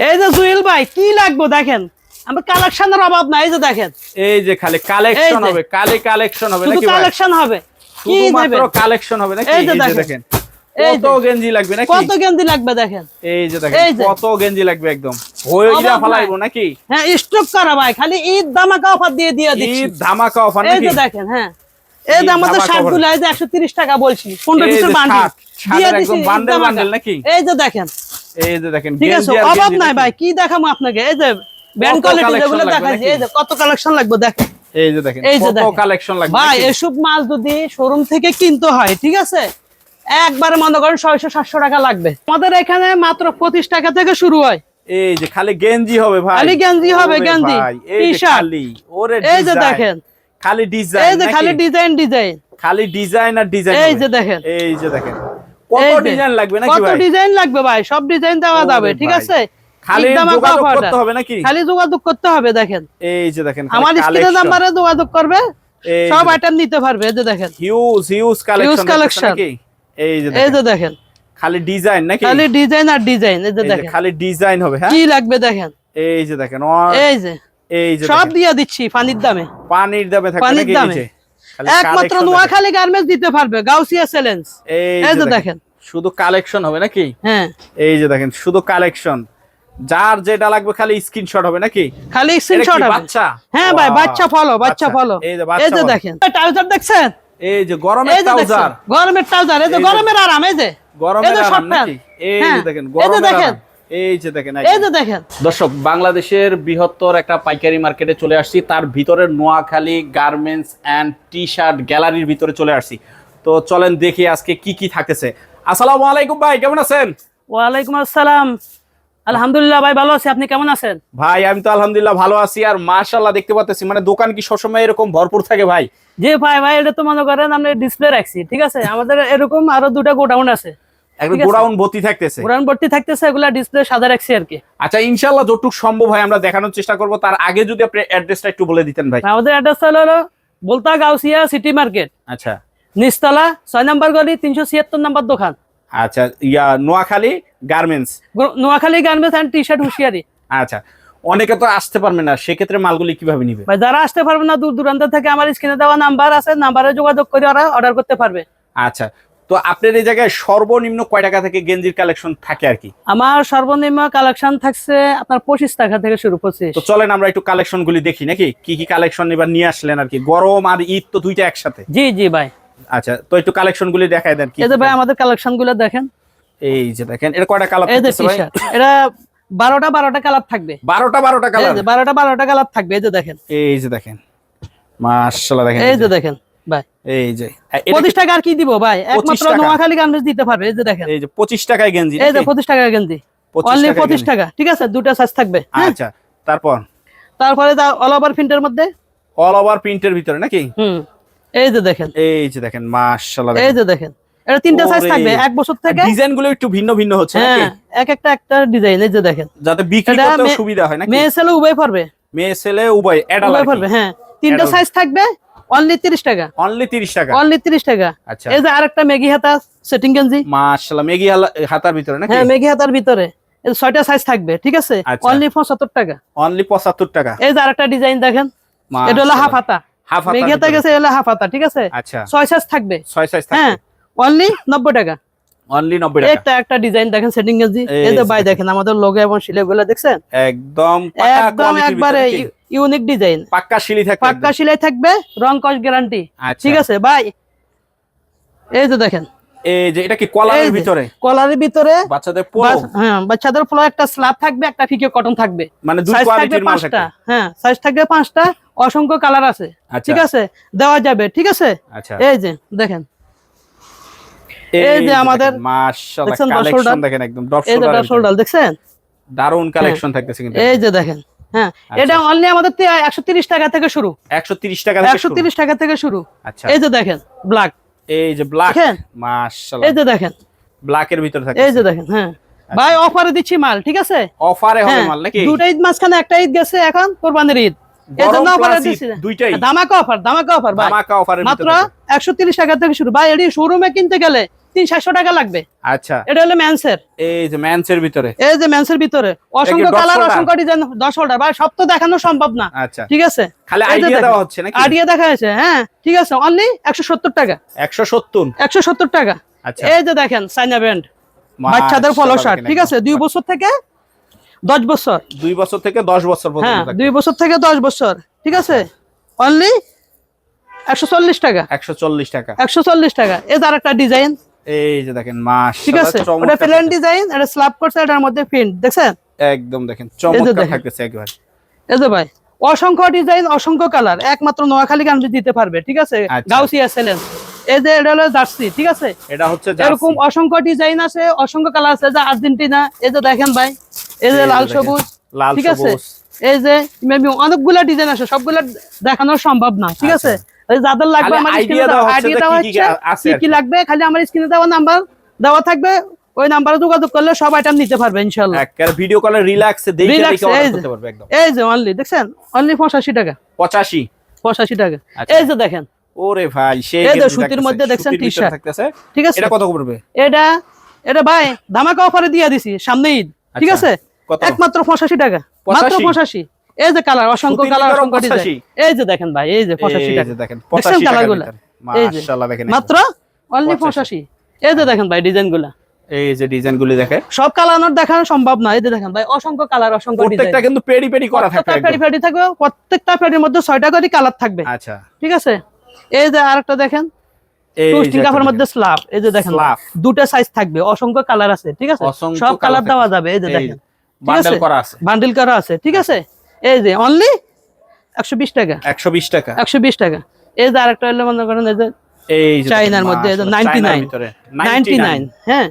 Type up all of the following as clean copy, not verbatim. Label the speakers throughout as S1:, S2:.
S1: এই যে জুয়েল ভাই কি লাগবে দেখেন, আমার কালেকশনের অভাব নাই। এই যে দেখেন,
S2: এই যে খালি কালেকশন হবে, কালেকশন হবে নাকি ভাই?
S1: কালেকশন হবে, কি
S2: শুধুমাত্র কালেকশন হবে নাকি?
S1: এই যে
S2: দেখেন কত গেঞ্জি লাগবে নাকি?
S1: কত গেঞ্জি লাগবে দেখেন,
S2: এই যে দেখেন কত গেঞ্জি লাগবে, একদম হইরা ফলাইবো নাকি?
S1: হ্যাঁ স্টক করা ভাই, খালি ঈদ ধামাকা অফার দিয়ে দিচ্ছি।
S2: ঈদ ধামাকা অফার নাকি?
S1: এই যে দেখেন, হ্যাঁ এই যে আমাদের শার্টগুলো এই যে 130 টাকা বলছি, 15 পিসের বান্ডেল দিয়ে দিছি
S2: বান্ডেল নাকি?
S1: এই যে দেখেন,
S2: এই যে দেখেন
S1: ঠিক আছে, অভাব নাই ভাই। কি দেখাবো আপনাকে? এই যে ব্র্যান্ড কোয়ালিটি যেগুলো দেখাচ্ছি, এই যে কত কালেকশন লাগবে দেখেন।
S2: এই যে দেখেন কত কালেকশন লাগবে
S1: ভাই। এসব মাল যদি শোরুম থেকে কিনতে হয়, ঠিক আছে, একবারে মনে করেন 600-700 টাকা লাগবে। আমাদের এখানে মাত্র 25 টাকা থেকে শুরু হয়।
S2: এই যে খালি গেঞ্জি হবে ভাই,
S1: খালি গেঞ্জি হবে, গেঞ্জি টি-শার্ট।
S2: ওরে
S1: এই যে দেখেন
S2: খালি ডিজাইন,
S1: এই যে খালি ডিজাইন
S2: খালি ডিজাইন আর ডিজাইন।
S1: এই যে দেখেন,
S2: এই যে দেখেন কত ডিজাইন লাগবে নাকি ভাই?
S1: কত ডিজাইন লাগবে ভাই, সব ডিজাইন দেওয়া যাবে, ঠিক আছে।
S2: খালি যোগাযোগ করতে হবে নাকি?
S1: খালি যোগাযোগ করতে হবে। দেখেন
S2: এই যে দেখেন
S1: আমার স্ক্রিনের নাম্বারে যোগাযোগ করবে, সব আইটেম নিতে পারবে। এই যে দেখেন
S2: হিউজ কালেকশন নাকি? এই যে দেখেন খালি ডিজাইন নাকি?
S1: খালি ডিজাইন আর ডিজাইন। এই যে দেখেন
S2: খালি ডিজাইন হবে। হ্যাঁ
S1: কি লাগবে দেখেন,
S2: এই যে দেখেন
S1: এই যে সব দিয়ে দিচ্ছি পানির দামে।
S2: পানির দামে থাকবে নাকি? এই যে
S1: একমাত্র নোয়াখালী গার্মেন্টস দিতে পারবে, গাউসিয়া চ্যালেঞ্জ। এই যে দেখেন
S2: শুধু কালেকশন হবে নাকি?
S1: হ্যাঁ
S2: এই যে দেখেন শুধু কালেকশন, যার যেটা লাগবে খালি স্ক্রিনশট হবে নাকি?
S1: খালি স্ক্রিনশট হবে।
S2: বাচ্চা,
S1: হ্যাঁ ভাই বাচ্চা ফলো। এই যে দেখেন ট্রাউজার দেখছেন,
S2: এই যে গরমের ট্রাউজার,
S1: এই যে গরমের আরাম, এই যে
S2: গরমের আরাম নাকি? এই যে দেখেন গরমের আরাম। এই যে দেখেন দর্শক, বাংলাদেশের বৃহত্তর একটা পাইকারি মার্কেটে চলে আসছি, তার ভিতরে Noakhali garments and T shirt গ্যালারির ভিতরে চলে আসছি। তো চলেন দেখি আজকে কি কি থাকতেছে। আসসালামু আলাইকুম ভাই, কেমন আছেন?
S1: ওয়ালাইকুম আসসালাম, আলহামদুলিল্লাহ ভাই ভালো আছি, আপনি কেমন আছেন?
S2: ভাই আমি তো আলহামদুলিল্লাহ ভালো আছি, আর মাশাআল্লাহ দেখতে পাচ্ছি মানে দোকান কি সবসময় এরকম ভরপুর থাকে ভাই?
S1: জি ভাই এটা তো মনে করেন আমরা ডিসপ্লে রাখছি, ঠিক আছে। আমাদের এরকম আরো দুটো গোডাউন আছে,
S2: একদম গোডাউন ভর্তি থাকতেছে।
S1: গোডাউন ভর্তি থাকতেছে, এগুলা ডিসপ্লে সাদা রাখছি আর কি।
S2: আচ্ছা ইনশাআল্লাহ যতটুকু সম্ভব হয় আমরা দেখানোর চেষ্টা করব। তার আগে যদি আপনি অ্যাড্রেসটা একটু বলে দিতেন ভাই।
S1: আমাদের অ্যাড্রেস হলো বলতা গাউসিয়া সিটি মার্কেট,
S2: আচ্ছা
S1: নিচতলা 6 নম্বর গলি 376 নম্বর দোকান।
S2: আচ্ছা Noakhali garments
S1: and T shirt হুশিয়ারি।
S2: আচ্ছা অনেকে তো আসতে পারবে না, সেক্ষেত্রে মালগুলি কিভাবে নিবে
S1: ভাই? যারা আসতে পারবে না দূর দূরান্ত থেকে আমার স্ক্রিনে দেওয়া নাম্বার আছে, নাম্বারে যোগাযোগ করে ওরা অর্ডার করতে পারবে।
S2: আচ্ছা তো আপনার এই জায়গায় সর্বনিম্ন কয় টাকা থেকে গেঞ্জির কালেকশন থাকে আর কি?
S1: আমার সর্বনিম্ন কালেকশন থাকছে আপনার 25 টাকা থেকে শুরু। 25।
S2: তো চলেন আমরা একটু কালেকশন গুলি দেখি নাকি, কি কি কালেকশন এবার নিয়ে আসলেন আর কি। গরম আর ঈদ তো দুইটা একসাথে।
S1: জি ভাই।
S2: আচ্ছা তো একটু কালেকশন গুলি দেখাই দেন। কি
S1: এই যে ভাই আমাদের কালেকশন গুলো দেখেন,
S2: এই যে দেখেন এটা কয়টা কালার
S1: থাকছে ভাই? এটা 12টা কালার থাকবে।
S2: 12টা কালার,
S1: 12টা কালার থাকবে। এই যে দেখেন
S2: মাশাআল্লাহ দেখেন।
S1: এই যে দেখেন ভাই,
S2: এই যে
S1: 25 টাকা আর কি দিব ভাই, একমাত্র নোয়াখালী গার্মেন্টস দিতে পারবে। এই যে দেখেন
S2: এই যে 25 টাকায় গেঞ্জি,
S1: এই যে 25 টাকা গেঞ্জি, অনলি 25 টাকা, ঠিক আছে। দুটো সাইজ থাকবে।
S2: আচ্ছা
S1: তারপরে অল ওভার প্রিন্টের মধ্যে,
S2: অল ওভার প্রিন্টের ভিতরে নাকি?
S1: এই যে দেখেন
S2: মাশাআল্লাহ।
S1: এই যে দেখেন এটা তিনটা সাইজ থাকবে, 1 বছর থেকে।
S2: ডিজাইনগুলো একটু ভিন্ন হচ্ছে নাকি?
S1: একটা ডিজাইন। এই যে দেখেন
S2: যাতে বিক্রি করতে সুবিধা হয় নাকি?
S1: মেয়ে ছেলে উভয় পারবে,
S2: উভয় পারবে।
S1: হ্যাঁ তিনটা সাইজ থাকবে, অনলি 30 টাকা।
S2: অনলি 30 টাকা। আচ্ছা
S1: এই যে আরেকটা মেগি হাতা সেটিং গেঞ্জি,
S2: মাশাআল্লাহ মেগি হাতার ভিতরে নাকি?
S1: হ্যাঁ মেগি হাতার ভিতরে, এই 6টা সাইজ থাকবে, ঠিক আছে। অনলি 75 টাকা।
S2: অনলি 75 টাকা।
S1: এই যে আরেকটা ডিজাইন দেখেন, এটা হলো হাফ হাতা, মেগি হাতা গেছে, এটা হাফ হাতা, ঠিক আছে।
S2: আচ্ছা
S1: 6 সাইজ থাকবে,
S2: 6 সাইজ থাকবে।
S1: হ্যাঁ অনলি 90 টাকা।
S2: অনলি 90 টাকা।
S1: একটা ডিজাইন দেখেন সেটিং গেঞ্জি, এই যে ভাই দেখেন আমাদের লোগো এবং সিলাইগুলো দেখছেন,
S2: একদম
S1: একবারে ইউনিক ডিজাইন,
S2: পাক্কা
S1: সিলাই থাকবে, রং কস গ্যারান্টি, ঠিক আছে ভাই। এই যে দেখেন
S2: এই যে এটা কি কলারের ভিতরে বাচ্চাদের পোলো?
S1: হ্যাঁ বাচ্চাদের পোলো, একটা স্ল্যাব থাকবে, একটা ফিকে কটন থাকবে।
S2: মানে দুই কোয়ালিটির মাল থাকবে।
S1: হ্যাঁ সাইজ থাকবে 5টা, অসংখ্য কালার আছে, ঠিক আছে, দেওয়া যাবে, ঠিক আছে। এই যে দেখেন, এই যে আমাদের
S2: মাশাআল্লাহ কালেকশন দেখেন, একদম
S1: ডপশোল্ডার দেখছেন,
S2: দারুন কালেকশন থাকতেছে কিন্তু।
S1: এই যে দেখেন, হ্যাঁ এটা অনলি আমাদের 130 টাকা থেকে শুরু।
S2: 130 টাকা
S1: থেকে শুরু।
S2: আচ্ছা
S1: এই যে দেখেন ব্ল্যাক,
S2: এই যে ব্ল্যাক, মাশাআল্লাহ।
S1: এই যে দেখেন
S2: ব্ল্যাকের ভিতর থাকে,
S1: এই যে দেখেন। হ্যাঁ ভাই অফারে দিচ্ছি মাল, ঠিক আছে।
S2: অফারে হবে মাল নাকি?
S1: দুটো ঈদ মাঝখানে একটা ঈদ গেছে, এখন কুরবানির ঈদ, এজন্য অফারে দিচ্ছি
S2: দুইটাই।
S1: ধামাকা অফার ভাই, মাত্র 130 টাকা থেকে শুরু ভাই। এডি শোরুমে কিনতে গেলে 300 টাকা লাগবে।
S2: আচ্ছা,
S1: এটা হলো মেন্সের।
S2: এই যে মেন্সের ভিতরে,
S1: এই যে মেন্সের ভিতরে অসংখ্য কালার, অসংখ্য ডিজাইন, 10 হোল্ডার ভাই, সব তো দেখানো সম্ভব না।
S2: আচ্ছা,
S1: ঠিক আছে,
S2: খালি আইডিয়া দেওয়া হচ্ছে নাকি?
S1: আইডিয়া দেখা হয়েছে, হ্যাঁ ঠিক আছে। অনলি 170 টাকা। 170 টাকা।
S2: আচ্ছা,
S1: এই যে দেখেন চাইনা ব্র্যান্ড বাচ্চাদের পলো শার্ট, ঠিক আছে, 2 বছর থেকে 10 বছর,
S2: 2 বছর থেকে 10 বছর পর্যন্ত।
S1: হ্যাঁ 2 বছর থেকে 10 বছর, ঠিক আছে। অনলি 140 টাকা।
S2: 140 টাকা।
S1: 140 টাকা। এই যে আরেকটা ডিজাইন,
S2: এই যে দেখেন মাশাআল্লাহ,
S1: ঠিক আছে, ওটা প্লেন ডিজাইন, এটা স্ল্যাব করছে, এটার মধ্যে প্রিন্ট দেখছেন,
S2: একদম দেখেন চমৎকার থাকতেছে একবার।
S1: এই যে ভাই অসংখ্য ডিজাইন, অসংখ্য কালার, একমাত্র নোয়াখালী গার্মেন্টস দিতে পারবে, ঠিক আছে, গাউসিয়া সেলেন। এই যে এটা হলো জার্সি, ঠিক আছে,
S2: এটা হচ্ছে জার্সি,
S1: এরকম অসংখ্য ডিজাইন আছে, অসংখ্য কালার আছে। যে আর্জেন্টিনা, এই যে দেখেন ভাই, এই যে লাল সবুজ, ঠিক আছে, এই যে অনেকগুলা ডিজাইন আছে, সবগুলা দেখানো সম্ভব না, ঠিক আছে। যাদের লাগবে আমার স্ক্রিনে দেওয়া আইডিয়া দেওয়া হচ্ছে, কি লাগবে খালি আমার স্ক্রিনে দেওয়া নাম্বার দেওয়া থাকবে, ওই নাম্বারে যোগাযোগ করলে সব আইটেম নিতে পারবে ইনশাআল্লাহ।
S2: একবার ভিডিও কলে রিল্যাক্সে দেখে অর্ডার করতে পারবে একদম।
S1: এই যে অনলি দেখছেন, অনলি 85 টাকা। 85 টাকা। এই যে দেখেন,
S2: ওরে ভাই সেই
S1: এই যে সুতির মধ্যে দেখছেন টি-শার্ট
S2: থাকতেছে,
S1: ঠিক আছে।
S2: এটা কত পড়বে?
S1: এটা ভাই ধামাকা অফারে দিয়ে দিছি, সামনে ঈদ, ঠিক আছে, একমাত্র 85 টাকা, মাত্র 85। এই যে কালার, অসংখ্য কালার, অসংখ্য ডিজাইন। এই যে দেখেন ভাই, এই যে 85 টাকা,
S2: দেখেন 85 টাকা, মাশাআল্লাহ দেখেন
S1: মাত্র অনলি 85। এই যে দেখেন ভাই ডিজাইনগুলো,
S2: এই যে ডিজাইনগুলি দেখেন,
S1: সব কালার দেখানো সম্ভব না। এই যে দেখেন ভাই অসংখ্য কালার, অসংখ্য ডিজাইন,
S2: প্রত্যেকটা কিন্তু পেডি পেডি করা থাকবে,
S1: পেডি পেডি থাকবে, প্রত্যেকটা পেডির মধ্যে 6টা করে কালার থাকবে।
S2: আচ্ছা,
S1: ঠিক আছে। এই যে আরেকটা দেখেন, টুইস্টিং কাপড়ের মধ্যে স্ল্যাব, এই যে দেখেন দুটো সাইজ থাকবে, অসংখ্য কালার আছে, ঠিক আছে, সব কালার দেওয়া যাবে। এই যে দেখেন
S2: বান্ডেল করা আছে,
S1: বান্ডেল করা আছে, ঠিক আছে। এই যে অনলি 120 টাকা।
S2: 120 টাকা।
S1: 120 টাকা। এই যে আরেকটা হলো মনে করেন, এই যে চাইনার মধ্যে 99, হ্যাঁ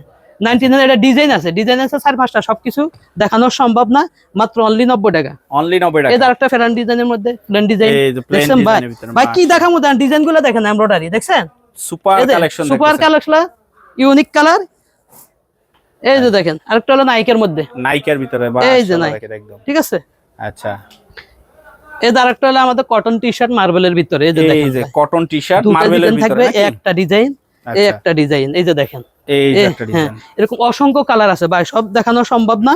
S1: 99, এটা ডিজাইন আছে, ডিজাইন আছে 4-5টা, সবকিছু দেখানো সম্ভব না, মাত্র অনলি 90 টাকা।
S2: অনলি 90 টাকা।
S1: এই যে আরেকটা ফেরান ডিজাইনের মধ্যে প্লেন ডিজাইন, দেখছেন ভাই, ভাই কি দেখামু, ডিজাইনগুলো দেখেন, এমব্রয়ডারি দেখছেন,
S2: super collection,
S1: super collection, unique colour. এই যে দেখেন আরেকটা হলো নাইকের মধ্যে,
S2: নাইকের ভিতরে,
S1: এই যে নাইক একদম, ঠিক আছে।
S2: আচ্ছা,
S1: এই যে আরেকটা হলো আমাদের কটন টি-শার্ট মার্বেলের ভিতরে, এই যে দেখেন,
S2: এই যে কটন টি-শার্ট মার্বেলের ভিতরে
S1: থাকবে, একটা ডিজাইন, এই একটা ডিজাইন, এই যে দেখেন,
S2: এই যে একটা ডিজাইন,
S1: এরকম অসংখ্য কালার আছে ভাই, সব দেখানো সম্ভব না,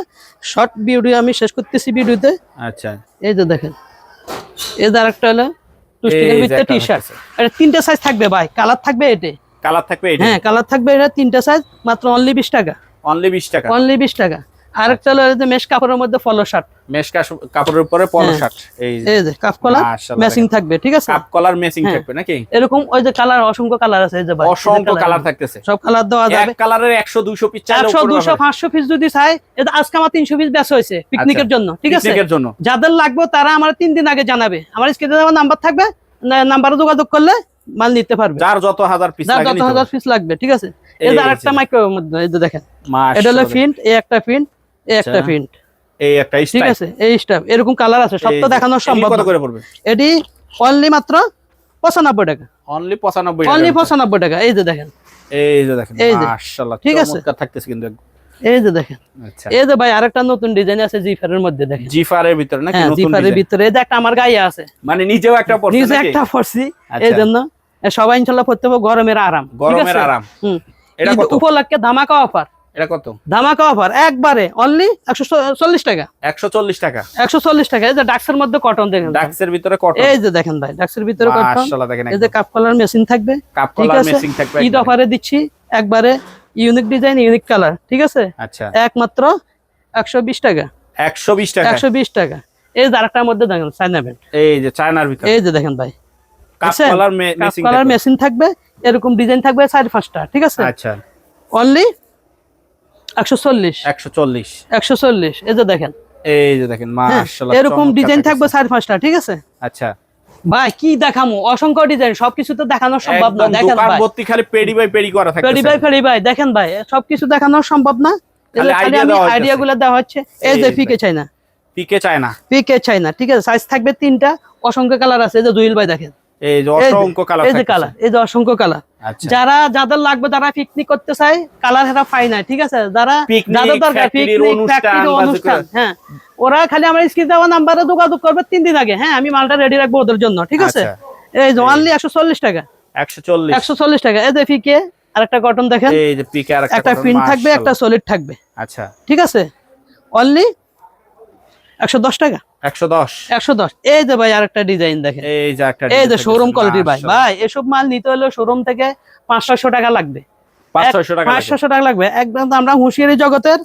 S1: শর্ট ভিডিও আমি শেষ করতেছি ভিডিওতে।
S2: আচ্ছা,
S1: এই যে দেখেন, এই যে আরেকটা হলো টুইস্টিংয়ের ভিতরে টি-শার্ট, এটা 3টা সাইজ থাকবে ভাই, কালার থাকবে, এটা
S2: কালার থাকবে, এটা
S1: হ্যাঁ কালার থাকবে, এটা 3টা সাইজ, মাত্র অনলি 20 টাকা।
S2: অনলি 20 টাকা।
S1: অনলি 20 টাকা। আরেকটা হলো এই যে মেশ কাপড়ের মধ্যে পলো শার্ট,
S2: মেশ কাপড়ের উপরে পলো শার্ট, এই
S1: যে কাপ কলার ম্যাচিং থাকবে, ঠিক আছে,
S2: কাপ কলার ম্যাচিং থাকবে নাকি,
S1: এরকম ওই যে কালার, অসংখ্য কালার আছে, এই যে ভাই
S2: অসংখ্য কালার থাকতেছে,
S1: সব কালার দেওয়া যাবে।
S2: এক কালারের 100 200 পিস চাইলে
S1: 100 200 500 পিস যদি চাই, এটা আজকে আমার 300 পিস বেচা হয়েছে পিকনিকের জন্য, ঠিক আছে,
S2: পিকনিকের জন্য।
S1: যাদের লাগবে তারা আমার 3 দিন আগে জানাবে, আমার স্ক্রিনে দেওয়া নাম্বার থাকবে, নাম্বারে যোগাযোগ করলে মাল নিতে পারবে,
S2: যার যত হাজার পিস লাগে,
S1: যত হাজার পিস লাগবে, ঠিক আছে। এই যে আরেকটা মাইক্রোর মধ্যে, এই যে দেখেন, এটা হলো প্রিন্ট, এই একটা প্রিন্ট, এই একটা প্রিন্ট,
S2: এই একটা স্টাইল,
S1: ঠিক আছে, এই স্টাইল, এরকম কালার আছে, সব তো দেখানো সম্ভব না।
S2: কত করে পড়বে
S1: এটি? অনলি মাত্র 95 টাকা।
S2: অনলি 95 টাকা।
S1: অনলি 95 টাকা। এই যে দেখেন,
S2: এই যে দেখেন, মাশাআল্লাহ,
S1: ঠিক আছে,
S2: চমৎকার থাকতেছে কিন্তু।
S1: এই যে দেখেন,
S2: আচ্ছা,
S1: এই যে ভাই আরেকটা নতুন ডিজাইন আছে জিফারের মধ্যে, দেখেন,
S2: জিফারের ভিতরে নাকি, নতুন
S1: জিফারের ভিতরে, এই যে একটা আমার গায়ে আছে,
S2: মানে নিজেও একটা পরছি,
S1: নিজে একটা পরছি, এই জন্য সবাই ইনশাআল্লাহ পড়তে হবে, গরমের আরাম,
S2: গরমের আরাম।
S1: এটা কত? উপলক্ষে ধামাকা অফার।
S2: এটা কত?
S1: ধামাকা অফার একবারে অনলি 140 টাকা।
S2: 140 টাকা।
S1: 140 টাকা। এই যে ডাক্সের মধ্যে কটন, দেখেন,
S2: ডাক্সের ভিতরে কটন,
S1: এই যে দেখেন ভাই, ডাক্সের ভিতরে কটন,
S2: মাশাআল্লাহ দেখেন,
S1: এই যে কাপ কলার মেশিন থাকবে,
S2: কাপ কলার মেশিন থাকবে,
S1: ঈদ অফারে দিচ্ছি একবারে, ইউনিক ডিজাইন, ইউনিক কালার, ঠিক আছে।
S2: আচ্ছা,
S1: একমাত্র 120 টাকা।
S2: 120 টাকা।
S1: 120 টাকা। এই যে আরেকটার মধ্যে দেখেন চায়না ব্র্যান্ড,
S2: এই যে চায়নার ভিতরে,
S1: এই যে দেখেন ভাই,
S2: কাপ কলার
S1: মেশিন থাকবে, এরকম ডিজাইন থাকবে 4-5টা, ঠিক আছে।
S2: আচ্ছা,
S1: অনলি 140।
S2: 140।
S1: 140। এই যে দেখেন,
S2: এই যে দেখেন, মাশাআল্লাহ,
S1: এরকম ডিজাইন থাকবে 4-5টা, ঠিক আছে।
S2: আচ্ছা
S1: ভাই কি দেখামু, অসংখ্য ডিজাইন, সবকিছু তো দেখানো সম্ভব না, দেখেন
S2: ভাই,
S1: ভাই,
S2: দোকান ভর্তি খালি পেডি বাই পেডি করা থাকছে,
S1: পেডি ভাই, দেখেন ভাই, সবকিছু দেখানো সম্ভব না, আইডিয়াগুলো দেওয়া হচ্ছে। এই যে পিকে চায়না, পিকে চায়না, ঠিক আছে, সাইজ থাকবে 3টা, অসংখ্য কালার আছে, এই যে জুয়েল ভাই দেখেন,
S2: এই যে অসংখ্য কালার,
S1: এই যে কালার, এই যে অসংখ্য কালার। যাদের লাগবে, যারা পিকনিক করতে চায়, কালার হেরা পাই না, ঠিক আছে, যাদের দরকার পিকনিক অনুষ্ঠান, হ্যাঁ, ওরা খালি আমার স্ক্রিনে দেওয়া নাম্বারে যোগাযোগ করবে 3 দিন আগে, হ্যাঁ, আমি মালটা রেডি রাখবো ওদের জন্য, ঠিক আছে। এই যে অনলি 140 টাকা। 140 টাকা। এই যে পিকে, আরেকটা কটন দেখেন,
S2: এই যে পিকে আরেকটা
S1: একটা
S2: cotton,
S1: প্রিন্ট থাকবে, একটা
S2: মাশাআল্লাহ।
S1: সলিড থাকবে।
S2: আচ্ছা,
S1: ঠিক আছে, অনলি 110 টাকা।
S2: 110।
S1: 110। এই যে ভাই আরেকটা ডিজাইন দেখেন,
S2: এই যে একটা
S1: এই যে
S2: design
S1: শোরুম
S2: থাকতেছে,
S1: কোয়ালিটি ভাই।
S2: মাশাআল্লাহ।
S1: ভাই এসব মাল নিতে হলে শোরুম থেকে 500-600 টাকা লাগবে,
S2: 500-600 টাকা লাগবে।
S1: 500 টাকা লাগবে। একদম আমরা হুঁশিয়ারি জগতের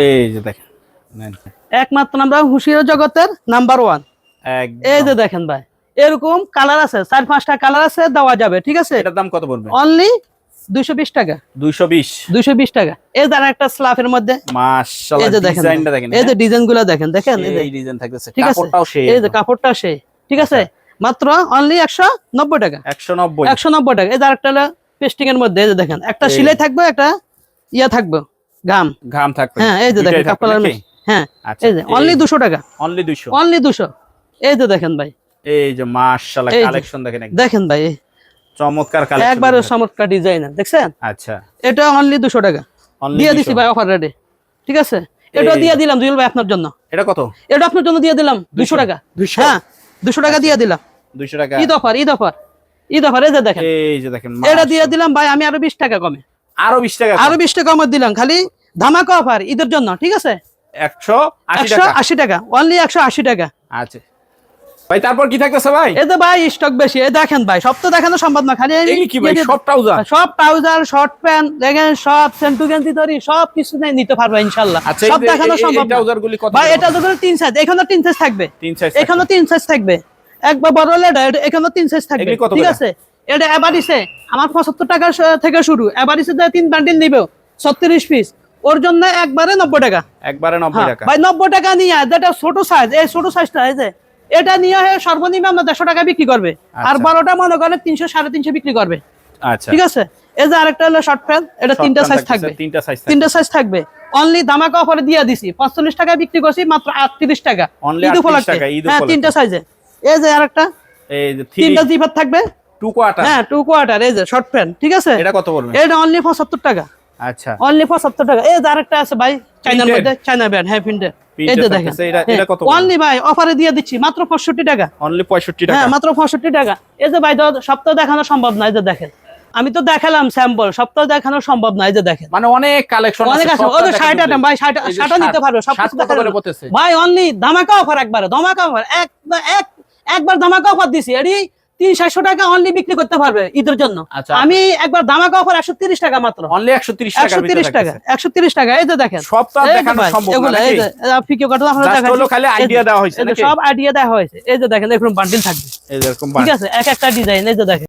S2: এই যে দেখেন, নেন।
S1: একমাত্র আমরা হুঁশিয়ারি জগতের নাম্বার 1।
S2: একদম।
S1: এই যে দেখেন ভাই, এরকম কালার আছে, 4-5টা কালার আছে, দেওয়া যাবে। ঠিক আছে,
S2: এটার দাম কত পড়বে?
S1: অনলি 220 টাকা।
S2: 220।
S1: 220 টাকা। এই যে একটা স্লাফের মধ্যে,
S2: মাশাআল্লাহ,
S1: এই যে দেখেন,
S2: ডিজাইনটা দেখেন।
S1: এই যে ডিজাইন গুলা দেখেন, দেখেন এই যে
S2: এই ডিজাইন থাকতেছে,
S1: ঠিক আছে,
S2: কাপড়টাও সেই।
S1: এই যে কাপড়টা সেই। ঠিক আছে, মাত্র অনলি 190 টাকা।
S2: 190।
S1: 190 টাকা। এই যে আরেকটা হলো পেস্টিং এর মধ্যে, এই যে দেখেন, একটা সিলাই থাকবে, একটা ইয়া থাকবে, গাম।
S2: ঘাম থাকবে।
S1: হ্যাঁ, এই যে দেখেন
S2: দুইটাই থাকবে
S1: কাপড়ের,
S2: নাকি?
S1: হ্যাঁ,
S2: আচ্ছা,
S1: এই যে অনলি 200 টাকা।
S2: অনলি 200।
S1: অনলি 200। এই যে দেখেন ভাই,
S2: এই যে মাশাআল্লাহ,
S1: এই যে
S2: কালেকশন দেখেন, একদম
S1: দেখেন ভাই,
S2: চমৎকার কালেকশন।
S1: একবারে চমৎকার ডিজাইনার, দেখছেন?
S2: আচ্ছা,
S1: এটা অনলি 200 টাকা
S2: Only
S1: দিয়ে
S2: 200
S1: দিছি ভাই, অফার রেটে। ঠিক আছে, এটা
S2: এই-
S1: দিয়ে দিলাম জুয়েল ভাই আপনার জন্য।
S2: এটা কত?
S1: এটা আপনার জন্য দিয়ে দিলাম 200 টাকা।
S2: 200?
S1: হ্যাঁ, 200 টাকা দিয়ে দিলাম।
S2: 200 টাকা।
S1: Eid offer, Eid offer, Eid offer. এই যে দেখেন,
S2: এই যে দেখেন,
S1: এটা দিয়ে দিলাম ভাই আমি আরো 20 টাকা কমে,
S2: আরো 20 টাকা,
S1: আরো 20 টাকা কমে দিলাম, খালি ধামাকা অফার ঈদের জন্য। ঠিক আছে,
S2: 180 টাকা।
S1: 180 টাকা, অনলি 180 টাকা।
S2: আচ্ছা ভাই, তারপর কি থাকতেছে ভাই?
S1: এতে ভাই স্টক বেশি। এই দেখেন ভাই, সব তো দেখানো সম্ভব না, খালি
S2: এই কি ভাই, সব ট্রাউজার?
S1: সব ট্রাউজার, শর্ট প্যান্ট দেখেন, সব সেন্টু গেঞ্জি তৈরি, সব কিছু নিতে পারবে ইনশাআল্লাহ।
S2: আচ্ছা,
S1: সব দেখানো সম্ভব না।
S2: ট্রাউজার গুলি কত?
S1: ভাই এটা তো 3 সাইজ, এখানে 3 সাইজ থাকবে,
S2: 3 সাইজ।
S1: এখানে 3 সাইজ থাকবে, একবার বড় হলে এখানে 3 সাইজ থাকবে।
S2: এগুলি কত
S1: ঠিক
S2: করে?
S1: আছে, এটা এভারিসে আমার 75 টাকা থেকে শুরু। এভারিসে যে 3 বান্ডিল নিবে 36 পিস, ওর জন্য একবারে 90 টাকা।
S2: একবারে 90
S1: হ্যাঁ,
S2: টাকা।
S1: ভাই 90 টাকা নিয়ে যেটা ছোট সাইজ, এই ছোট সাইজটা এই যে এটা নিয়ে সর্বনিম্ন আমরা 150 টাকা বিক্রি করবে, আর
S2: আচ্ছা।
S1: বড়টা মনে করেন 300 350 বিক্রি করবে।
S2: আচ্ছা,
S1: ঠিক আছে, এই যে আরেকটা হলো শর্ট প্যান্ট, এটা 3টা সাইজ থাকবে,
S2: 3টা সাইজ।
S1: 3টা সাইজ থাকবে। অনলি ধামাকা অফারে দিয়ে দিছি, 45 টাকা বিক্রি করছি, মাত্র 38 টাকা।
S2: Only
S1: ঈদ
S2: 38
S1: উপলক্ষে।
S2: টাকা, ঈদ
S1: হ্যাঁ,
S2: উপলক্ষে।
S1: 3টা সাইজে। এই যে আরেকটা,
S2: এই যে
S1: 3টা জিপার থাকবে।
S2: 2 কোয়ার্টার।
S1: হ্যাঁ, 2 কোয়ার্টার, এই যে শর্ট প্যান্ট। ঠিক আছে,
S2: এটা কত পড়বে?
S1: এটা অনলি 75 টাকা।
S2: আচ্ছা,
S1: অনলি 75 টাকা। এই যে আরেকটা আছে ভাই, চাইনার
S2: Printed?
S1: মধ্যে, চাইনা ব্র্যান্ড। হ্যাঁ, প্রিন্টেড। এই
S2: Printed
S1: যে দেখেন,
S2: থাকতেছে, এটা কত?
S1: অনলি ভাই অফারে দিয়ে দিচ্ছি মাত্র 65 টাকা।
S2: অনলি 65 টাকা।
S1: হ্যাঁ, মাত্র 65 টাকা। এই যে ভাই সপ্তাহ দেখানো সম্ভব না, এই যে দেখেন, আমি তো দেখালাম স্যাম্পল, সপ্তাহ দেখানো সম্ভব না। এই যে দেখেন,
S2: মানে অনেক কালেকশন আছে।
S1: অনেক আছে।
S2: সবটা
S1: ওই যে
S2: দেখা
S1: 60
S2: যাবে।
S1: আইটেম ভাই, 60
S2: এই যে
S1: 60 নিতে পারবে, সব
S2: 60
S1: কিছু
S2: কত করে পড়তেছে?
S1: ভাই অনলি ধামাকা অফার, একবারে ধামাকা অফার। একবার ধামাকা অফার দিছি, এডি 300-400 টাকা অনলি বিক্রি করতে পারবে ঈদের জন্য।
S2: আচ্ছা।
S1: আমি একবার ধামাকা অফার 130 টাকা মাত্র,
S2: অনলি 130 টাকার ভিতরে
S1: 130 টাকা,
S2: থাকতেছে।
S1: 130 টাকা। এই যে দেখেন,
S2: সব তো আর
S1: এই যে
S2: দেখানো
S1: ভাই,
S2: সম্ভব না
S1: এগুলো এই
S2: নাকি?
S1: যে ফিকে কাটা আপনারা
S2: Just
S1: দেখাচ্ছি।
S2: হলো খালি
S1: এই যে-
S2: idea দেওয়া হয়েছে
S1: এই যে
S2: নাকি?
S1: সব আইডিয়া দেওয়া হয়েছে। এই যে দেখেন, এরকম বান্ডিল থাকবে।
S2: এই যেরকম
S1: ঠিক আছে, এক একটা ডিজাইন। এই যে দেখেন।